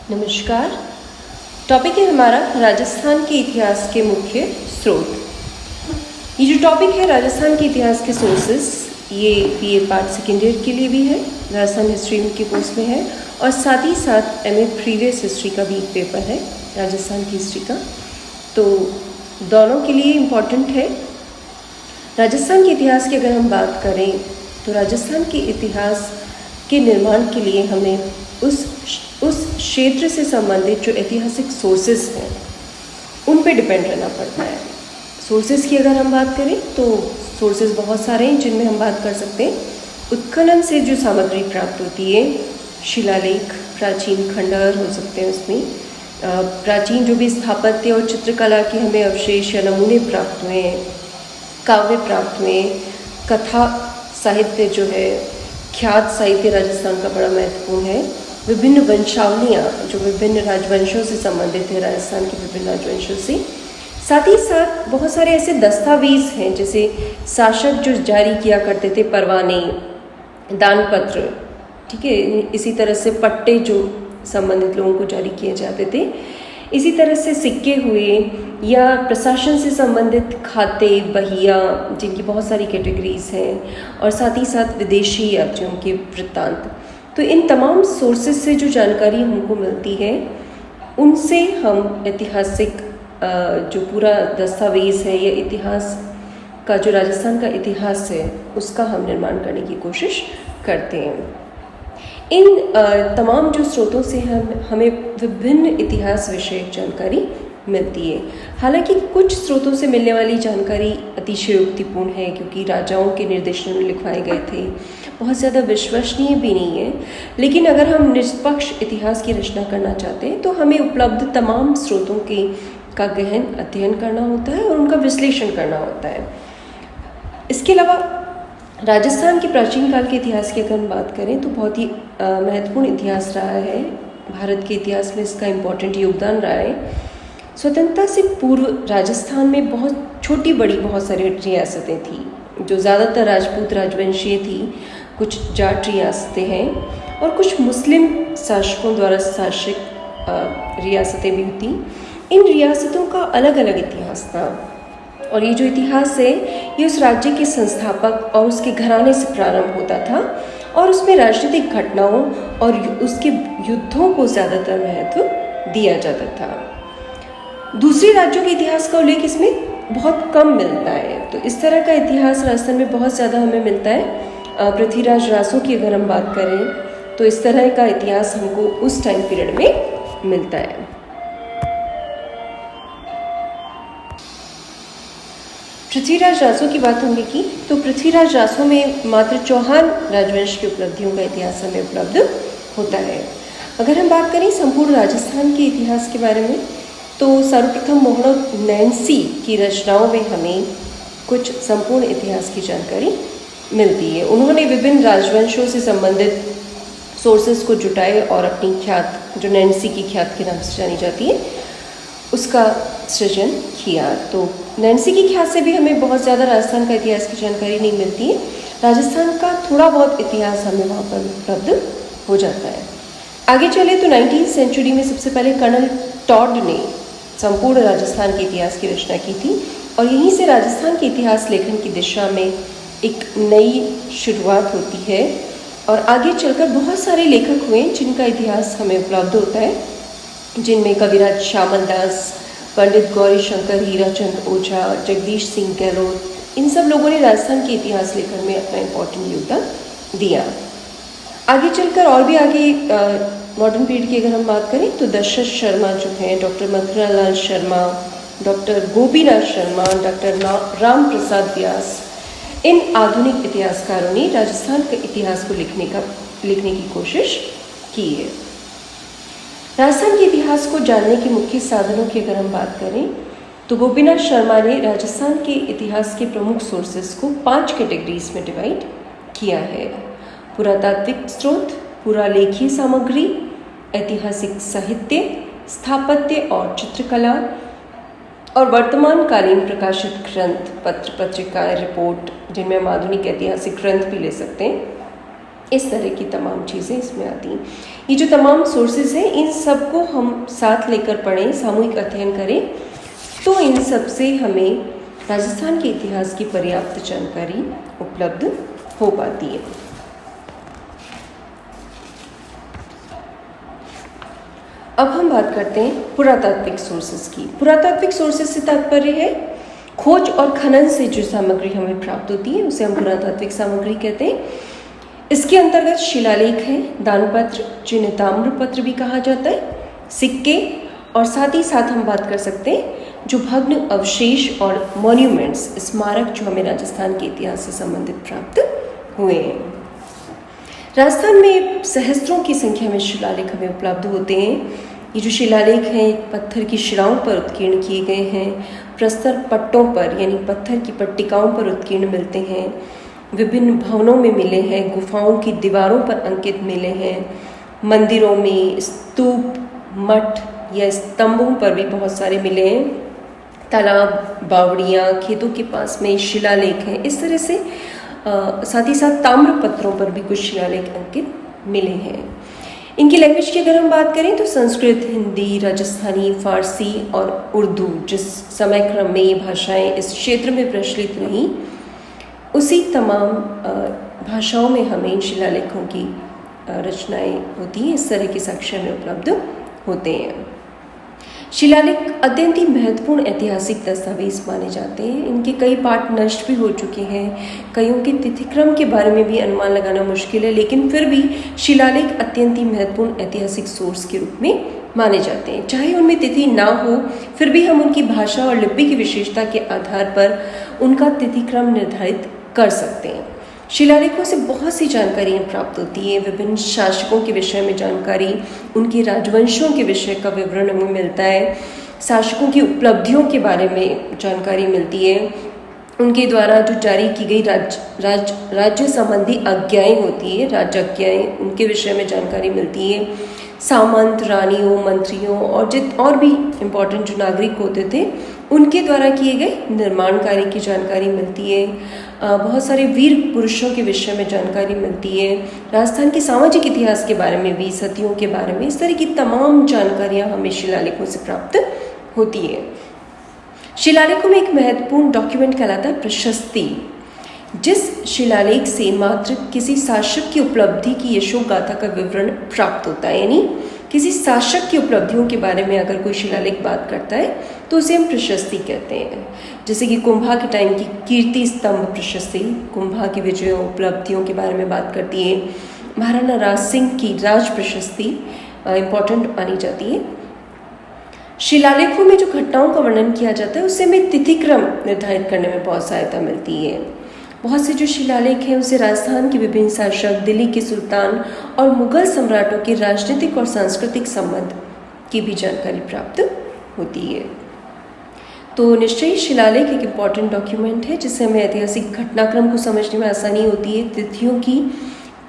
नमस्कार। टॉपिक है हमारा राजस्थान के इतिहास के मुख्य स्रोत। ये जो टॉपिक है राजस्थान के इतिहास के सोर्सेस, ये बीए पार्ट सेकेंड ईयर के लिए भी है, राजस्थान हिस्ट्री के कोर्स में है, और साथ ही साथ एमए प्रीवियस हिस्ट्री का भी एक पेपर है राजस्थान की हिस्ट्री का, तो दोनों के लिए इम्पॉर्टेंट है। राजस्थान के इतिहास की अगर हम बात करें तो राजस्थान के इतिहास के निर्माण के लिए हमें उस क्षेत्र से संबंधित जो ऐतिहासिक सोर्सेस हैं उन पे डिपेंड रहना पड़ता है। सोर्सेस की अगर हम बात करें तो सोर्सेस बहुत सारे हैं जिनमें हम बात कर सकते हैं। उत्खनन से जो सामग्री प्राप्त होती है, शिलालेख, प्राचीन खंडहर हो सकते हैं, उसमें प्राचीन जो भी स्थापत्य और चित्रकला के हमें अवशेष या नमूने प्राप्त हुए हैं, काव्य प्राप्त हुए, कथा साहित्य जो है, ख्यात साहित्य राजस्थान का बड़ा महत्वपूर्ण है। विभिन्न वंशावलियाँ जो विभिन्न राजवंशों से संबंधित है, राजस्थान के विभिन्न राजवंशों से, साथ ही साथ बहुत सारे ऐसे दस्तावेज हैं जैसे शासक जो जारी किया करते थे, परवाने, दानपत्र, ठीक है, इसी तरह से पट्टे जो संबंधित लोगों को जारी किए जाते थे, इसी तरह से सिक्के हुए या प्रशासन से संबंधित खाते, बहिया, जिनकी बहुत सारी कैटेगरीज हैं, और साथ ही साथ विदेशी यात्रियों के वृत्तांत। तो इन तमाम सोर्सेस से जो जानकारी हमको मिलती है उनसे हम ऐतिहासिक जो पूरा दस्तावेज है या इतिहास का जो राजस्थान का इतिहास है उसका हम निर्माण करने की कोशिश करते हैं। इन तमाम जो स्रोतों से हमें विभिन्न इतिहास विषयक जानकारी मिलती है। हालांकि कुछ स्रोतों से मिलने वाली जानकारी अतिशयोक्तिपूर्ण है क्योंकि राजाओं के निर्देशन में लिखवाए गए थे, बहुत ज़्यादा विश्वसनीय भी नहीं है। लेकिन अगर हम निष्पक्ष इतिहास की रचना करना चाहते हैं तो हमें उपलब्ध तमाम स्रोतों का गहन अध्ययन करना होता है और उनका विश्लेषण करना होता है। इसके अलावा राजस्थान के प्राचीन काल के इतिहास की अगर हम बात करें तो बहुत ही महत्वपूर्ण इतिहास रहा है। भारत के इतिहास में इसका इम्पोर्टेंट योगदान रहा है। स्वतंत्रता से पूर्व राजस्थान में बहुत छोटी बड़ी बहुत सारी रियासतें थी जो ज़्यादातर राजपूत राजवंशीय थी, कुछ जाट रियासतें हैं और कुछ मुस्लिम शासकों द्वारा शासित रियासतें भी थीं। इन रियासतों का अलग अलग इतिहास था और ये जो इतिहास है ये उस राज्य के संस्थापक और उसके घराने से प्रारंभ होता था और उसमें राजनीतिक घटनाओं और उसके युद्धों को ज़्यादातर महत्व दिया जाता था। दूसरे राज्यों के इतिहास का उल्लेख इसमें बहुत कम मिलता है। तो इस तरह का इतिहास राजस्थान में बहुत ज़्यादा हमें मिलता है। पृथ्वीराज रासो की अगर हम बात करें तो इस तरह का इतिहास हमको उस टाइम पीरियड में मिलता है। पृथ्वीराज रासो की बात हमने की तो पृथ्वीराज रासो में मात्र चौहान राजवंश की उपलब्धियों का इतिहास हमें उपलब्ध होता है। अगर हम बात करें संपूर्ण राजस्थान के इतिहास के बारे में तो सर्वप्रथम मोहम्मद नैन्सी की रचनाओं में हमें कुछ संपूर्ण इतिहास की जानकारी मिलती है। उन्होंने विभिन्न राजवंशों से संबंधित सोर्सेस को जुटाए और अपनी ख्यात, जो नैन्सी की ख्यात के नाम से जानी जाती है, उसका सृजन किया। तो नैन्सी की ख्यात से भी हमें बहुत ज़्यादा राजस्थान का इतिहास की जानकारी नहीं मिलती है। राजस्थान का थोड़ा बहुत इतिहास हमें वहाँ पर उपलब्ध हो जाता है। आगे चले तो 19वीं सेंचुरी में सबसे पहले कर्नल टॉड ने संपूर्ण राजस्थान के इतिहास की रचना की थी और यहीं से राजस्थान के इतिहास लेखन की दिशा में एक नई शुरुआत होती है और आगे चलकर बहुत सारे लेखक हुए जिनका इतिहास हमें उपलब्ध होता है, जिनमें कविराज श्यामल दास, पंडित गौरी शंकर, हीराचंद ओझा, जगदीश सिंह गहलोत, इन सब लोगों ने राजस्थान के इतिहास लेखन में अपना इम्पोर्टेंट योगदान दिया। आगे चलकर और भी आगे मॉडर्न पीरियड की अगर हम बात करें तो दशरथ शर्मा जो हैं, doctor Mathuralal Sharma, doctor Gopinath Sharma, doctor Ram Prasad Vyas, इन आधुनिक इतिहासकारों ने राजस्थान के इतिहास को लिखने की कोशिश की है। राजस्थान के इतिहास को जानने के मुख्य साधनों की अगर हम बात करें तो गोपीनाथ शर्मा ने राजस्थान के इतिहास के प्रमुख सोर्सेस को 5 कैटेगरीज में डिवाइड किया है। पुरातात्विक स्रोत, पुरालेखीय सामग्री, ऐतिहासिक साहित्य, स्थापत्य और चित्रकला, और वर्तमान कालीन प्रकाशित ग्रंथ, पत्र पत्रिकाएं, रिपोर्ट, जिनमें हम आधुनिक ऐतिहासिक ग्रंथ भी ले सकते हैं। इस तरह की तमाम चीज़ें इसमें आती हैं। ये जो तमाम सोर्सेज हैं, इन सबको हम साथ लेकर पढ़ें, सामूहिक अध्ययन करें, तो इन सब से हमें राजस्थान के इतिहास की पर्याप्त जानकारी उपलब्ध हो पाती है। अब हम बात करते हैं पुरातात्विक सोर्सेज की। पुरातात्विक सोर्सेज से तात्पर्य है खोज और खनन से जो सामग्री हमें प्राप्त होती है, उसे हम पुरातात्विक सामग्री कहते हैं। इसके अंतर्गत शिलालेख हैं, दानपत्र जिन्हें ताम्रपत्र भी कहा जाता है, सिक्के, और साथ ही साथ हम बात कर सकते हैं जो भग्न अवशेष और मॉन्यूमेंट्स, स्मारक जो हमें राजस्थान के इतिहास से संबंधित प्राप्त हुए हैं। राजस्थान में सहस्त्रों की संख्या में शिलालेख हमें उपलब्ध होते हैं। ये जो शिलालेख हैं पत्थर की शिलाओं पर उत्कीर्ण किए गए हैं, प्रस्तर पट्टों पर यानी पत्थर की पट्टिकाओं पर उत्कीर्ण मिलते हैं, विभिन्न भवनों में मिले हैं, गुफाओं की दीवारों पर अंकित मिले हैं, मंदिरों में, स्तूप, मठ या स्तंभों पर भी बहुत सारे मिले हैं, तालाब, बावड़ियाँ, खेतों के पास में शिलालेख हैं। इस तरह से साथ ही साथ ताम्र पत्रों पर भी कुछ शिलालेख अंकित मिले हैं। इनकी लैंग्वेज की अगर हम बात करें तो संस्कृत, हिंदी, राजस्थानी, फारसी और उर्दू, जिस समय क्रम में ये भाषाएं इस क्षेत्र में प्रचलित रहीं, उसी तमाम भाषाओं में हमें इन शिलालेखों की रचनाएं होती हैं। इस तरह के साक्ष्य में उपलब्ध होते हैं। शिलालेख अत्यंत ही महत्वपूर्ण ऐतिहासिक दस्तावेज माने जाते हैं। इनके कई पार्ट नष्ट भी हो चुके हैं, कईयों के तिथिक्रम के बारे में भी अनुमान लगाना मुश्किल है, लेकिन फिर भी शिलालेख अत्यंत ही महत्वपूर्ण ऐतिहासिक सोर्स के रूप में माने जाते हैं। चाहे उनमें तिथि ना हो, फिर भी हम उनकी भाषा और लिपि की विशेषता के आधार पर उनका तिथिक्रम निर्धारित कर सकते हैं। शिलालेखों से बहुत सी जानकारियाँ प्राप्त होती है। विभिन्न शासकों के विषय में जानकारी, उनके राजवंशों के विषय का विवरण हमें मिलता है, शासकों की उपलब्धियों के बारे में जानकारी मिलती है, उनके द्वारा जो जारी की गई राज्य संबंधी आज्ञाएं होती है, राजाज्ञाएं, उनके विषय में जानकारी मिलती है, सामंत, रानियों, मंत्रियों और भी इम्पोर्टेंट जो नागरिक होते थे उनके द्वारा किए गए निर्माण कार्य की जानकारी मिलती है। बहुत सारे वीर पुरुषों के विषय में जानकारी मिलती है, राजस्थान के सामाजिक इतिहास के बारे में भी, सतियों के बारे में, इस तरह की तमाम जानकारियाँ हमें शिलालेखों से प्राप्त होती है। शिलालेखों में एक महत्वपूर्ण डॉक्यूमेंट कहलाता है प्रशस्ति। जिस शिलालेख से मात्र किसी शासक की उपलब्धि की यशोगाथा का विवरण प्राप्त होता है, यानी किसी शासक की उपलब्धियों के बारे में अगर कोई शिलालेख बात करता है तो उसे हम प्रशस्ति कहते हैं। जैसे कि कुंभा के टाइम की कीर्ति स्तंभ प्रशस्ति कुंभा की विजयों, उपलब्धियों के बारे में बात करती है। महाराणा राज सिंह की राज प्रशस्ति इम्पोर्टेंट मानी जाती है। शिलालेखों में जो घटनाओं का वर्णन किया जाता है उससे हमें तिथिक्रम निर्धारित करने में बहुत सहायता मिलती है। बहुत से जो शिलालेख हैं उसे राजस्थान के विभिन्न शासक, दिल्ली के सुल्तान और मुगल सम्राटों के राजनीतिक और सांस्कृतिक संबंध की भी जानकारी प्राप्त होती है। तो निश्चय शिलालेख एक इम्पॉर्टेंट डॉक्यूमेंट है जिससे हमें ऐतिहासिक घटनाक्रम को समझने में आसानी होती है, तिथियों की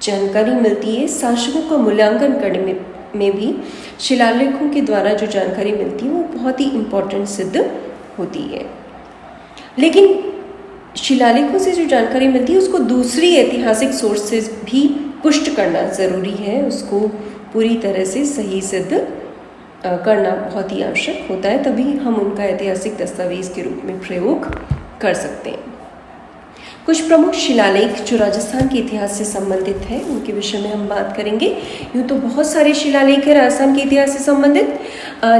जानकारी मिलती है, शासकों का मूल्यांकन करने में भी शिलालेखों के द्वारा जो जानकारी मिलती है वो बहुत ही इम्पोर्टेंट सिद्ध होती है। लेकिन शिलालेखों से जो जानकारी मिलती है उसको दूसरी ऐतिहासिक सोर्सेज भी पुष्ट करना ज़रूरी है, उसको पूरी तरह से सही सिद्ध करना बहुत ही आवश्यक होता है, तभी हम उनका ऐतिहासिक दस्तावेज के रूप में प्रयोग कर सकते हैं। कुछ प्रमुख शिलालेख जो राजस्थान के इतिहास से संबंधित है उनके विषय में हम बात करेंगे। यूँ तो बहुत सारे शिलालेख हैं राजस्थान के इतिहास से संबंधित,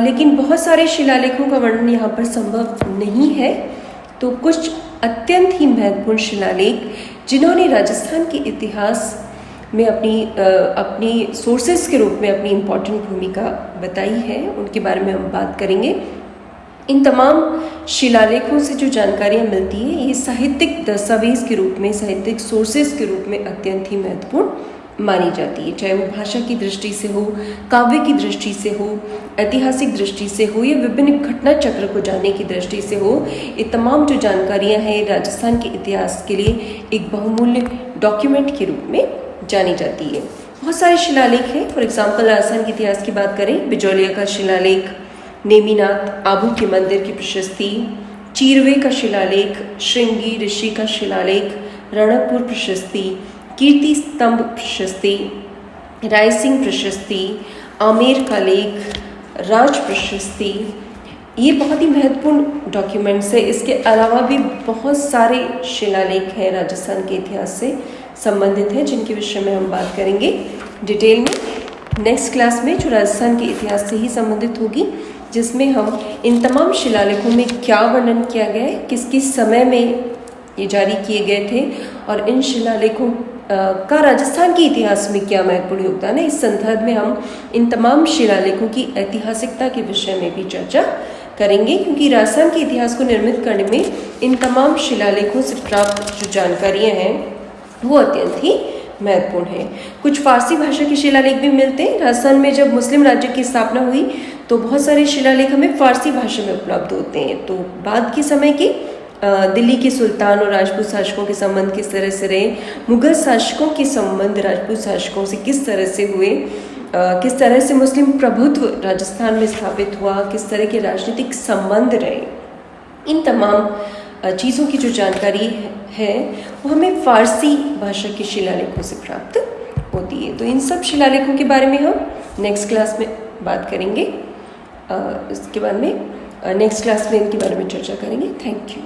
लेकिन बहुत सारे शिलालेखों का वर्णन यहाँ पर संभव नहीं है। तो कुछ अत्यंत ही महत्वपूर्ण शिलालेख जिन्होंने राजस्थान के इतिहास में अपनी सोर्सेज के रूप में अपनी इम्पोर्टेंट भूमिका बताई है, उनके बारे में हम बात करेंगे। इन तमाम शिलालेखों से जो जानकारियाँ मिलती हैं ये साहित्यिक दस्तावेज के रूप में, साहित्यिक सोर्सेज के रूप में अत्यंत ही महत्वपूर्ण मानी जाती है, चाहे वो भाषा की दृष्टि से हो, काव्य की दृष्टि से हो, ऐतिहासिक दृष्टि से हो या विभिन्न घटना चक्र को जानने की दृष्टि से हो। ये तमाम जो जानकारियाँ हैं राजस्थान के इतिहास के लिए एक बहुमूल्य डॉक्यूमेंट के रूप में जानी जाती है। बहुत सारे शिलालेख हैं। फॉर एग्जाम्पल राजस्थान के इतिहास की बात करें, बिजौलिया का शिलालेख, नेमिनाथ आबू के मंदिर की प्रशस्ति, चीरवे का शिलालेख, श्रृंगी ऋषि का शिलालेख, रणकपुर प्रशस्ति, कीर्ति स्तंभ प्रशस्ति, रायसिंह प्रशस्ति, आमेर का लेख, राज प्रशस्ति, ये बहुत ही महत्वपूर्ण डॉक्यूमेंट्स है। इसके अलावा भी बहुत सारे शिलालेख हैं राजस्थान के इतिहास से संबंधित हैं, जिनके विषय में हम बात करेंगे डिटेल में नेक्स्ट क्लास में, जो राजस्थान के इतिहास से ही संबंधित होगी, जिसमें हम इन तमाम शिलालेखों में क्या वर्णन किया गया है, किस किस समय में ये जारी किए गए थे और इन शिलालेखों का राजस्थान के इतिहास में क्या महत्वपूर्ण योगदान है, इस संदर्भ में हम इन तमाम शिलालेखों की ऐतिहासिकता के विषय में भी चर्चा करेंगे, क्योंकि राजस्थान के इतिहास को निर्मित करने में इन तमाम शिलालेखों से प्राप्त जो जानकारियाँ हैं वो अत्यंत ही महत्वपूर्ण है। कुछ फारसी भाषा के शिलालेख भी मिलते हैं। राजस्थान में जब मुस्लिम राज्य की स्थापना हुई तो बहुत सारे शिलालेख हमें फारसी भाषा में उपलब्ध होते हैं। तो बाद के समय के दिल्ली के सुल्तान और राजपूत शासकों के संबंध किस तरह से रहे, मुगल शासकों के संबंध राजपूत शासकों से किस तरह से हुए, किस तरह से मुस्लिम प्रभुत्व राजस्थान में स्थापित हुआ, किस तरह के राजनीतिक संबंध रहे, इन तमाम चीज़ों की जो जानकारी है वो हमें फारसी भाषा के शिलालेखों से प्राप्त होती है। तो इन सब शिलालेखों के बारे में हम नेक्स्ट क्लास में बात करेंगे। इसके बाद में नेक्स्ट क्लास में इनके बारे में चर्चा करेंगे। Thank you.